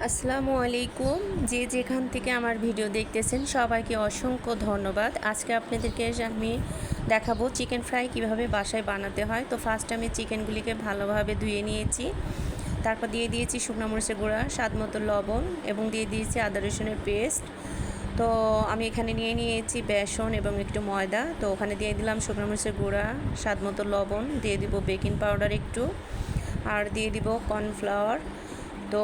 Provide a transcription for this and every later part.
আসসালামু আলাইকুম। যে যেখান থেকে আমার ভিডিও দেখতেছেন সবাইকে অসংখ্য ধন্যবাদ। আজকে আপনাদেরকে আমি দেখাবো চিকেন ফ্রাই কিভাবে বাসায় বানাতে হয়। তো ফার্স্ট আমি চিকেনগুলিকে ভালোভাবে ধুয়ে নিয়েছি, তারপর দিয়ে দিয়েছি শুকনো মরিচের গুঁড়া, স্বাদ মতো লবণ এবং দিয়ে দিয়েছি আদা রসুনের পেস্ট। তো আমি এখানে নিয়ে নিয়েছি বেসন এবং একটু ময়দা। তো ওখানে দিয়ে দিলাম শুকনো মরিচের গুঁড়া, স্বাদ মতো লবণ, দিয়ে দিব বেকিং পাউডার একটু, আর দিয়ে দিব কর্নফ্লাওয়ার। তো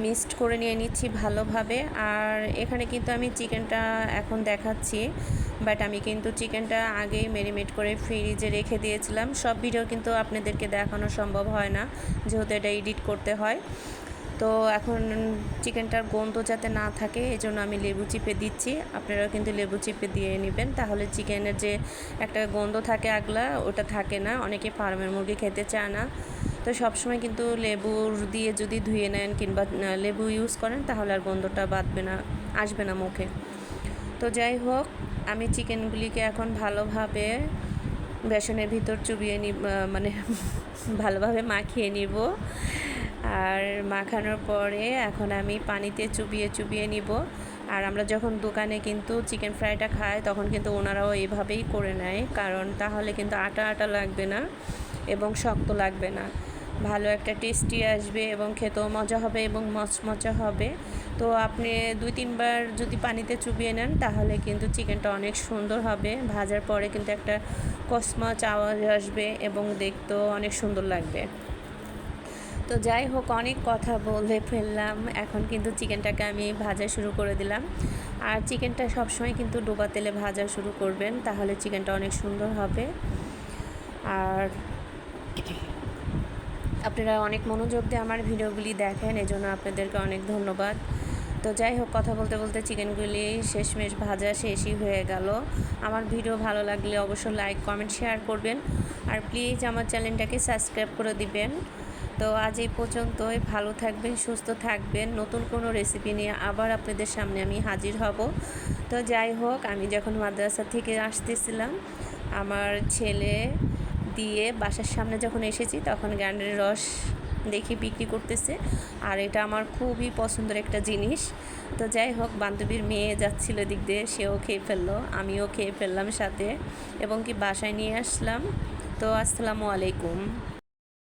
মিক্সড করে নিয়ে নিচ্ছি ভালোভাবে। আর এখানে কিন্তু আমি চিকেনটা এখন দেখাচ্ছি, বাট আমি কিন্তু চিকেনটা আগেই ম্যারিনেট করে ফ্রিজে রেখে দিয়েছিলাম। সব ভিডিও কিন্তু আপনাদেরকে দেখানো সম্ভব হয় না, যেহেতু এটা এডিট করতে হয়। তো এখন চিকেনটার গন্ধ যাতে না থাকে এই জন্য আমি লেবু চিপে দিচ্ছি। আপনারাও কিন্তু লেবু চিপে দিয়ে নেবেন, তাহলে চিকেনের যে একটা গন্ধ থাকে আগলা, ওটা থাকে না। অনেকে ফার্মের মুরগি খেতে চায় না। তো সবসময় কিন্তু লেবুর দিয়ে যদি ধুয়ে নেন কিংবা লেবু ইউজ করেন তাহলে আর গন্ধটা বাঁধবে না, আসবে না মুখে। তো যাই হোক, আমি চিকেনগুলিকে এখন ভালোভাবে বেসনের ভিতর চুবিয়ে মানে ভালোভাবে মাখিয়ে নিব। আর মাখানোর পরে এখন আমি পানিতে চুবিয়ে চুবিয়ে নিব। আর আমরা যখন দোকানে কিন্তু চিকেন ফ্রাইটা খাই তখন কিন্তু ওনারাও এইভাবেই করে নেয়, কারণ তাহলে কিন্তু আটা আটা লাগবে না এবং শক্ত লাগবে না, ভালো একটা টেস্টি আসবে এবং খেতেও মজা হবে এবং মচমচা হবে। তো আপনি 2-3 বার যদি পানিতে চুবিয়ে নেন তাহলে কিন্তু চিকেনটা অনেক সুন্দর হবে। ভাজার পরে কিন্তু একটা কচমচ আওয়াজ আসবে এবং দেখতেও অনেক সুন্দর লাগবে। তো যাই হোক, অনেক কথা বলে ফেললাম। এখন কিন্তু চিকেনটাকে আমি ভাজা শুরু করে দিলাম। আর চিকেনটা সবসময় কিন্তু ডোবা তেলে ভাজা শুরু করবেন, তাহলে চিকেনটা অনেক সুন্দর হবে। আর আপনারা অনেক মনোযোগ দিয়ে আমার ভিডিওগুলি দেখেন, এজন্য আপনাদেরকে অনেক ধন্যবাদ। তো যাই হোক, কথা বলতে বলতে চিকেনগুলি শেষমেশ ভাজা শেষই হয়ে গেল। আমার ভিডিও ভালো লাগলে অবশ্যই লাইক কমেন্ট শেয়ার করবেন, আর প্লিজ আমার চ্যানেলটাকে সাবস্ক্রাইব করে দিবেন। তো আজ এই পর্যন্তই। ভালো থাকবেন, সুস্থ থাকবেন। নতুন কোনো রেসিপি নিয়ে আবার আপনাদের সামনে আমি হাজির হব। তো যাই হোক, আমি যখন মাদ্রাসা থেকে আসতেছিলাম, আমার ছেলে দিয়ে বাসার সামনে যখন এসেছি তখন গান্ডারের রস দেখি বিক্রি করতেছে, আর এটা আমার খুবই পছন্দের একটা জিনিস। তো যাই হোক, বান্ধবীর মেয়ে যাচ্ছিলো দিক দিয়ে, সেও খেয়ে ফেললো, আমিও খেয়ে ফেললাম সাথে, এবং কি বাসায় নিয়ে আসলাম। তো আসসালামু আলাইকুম।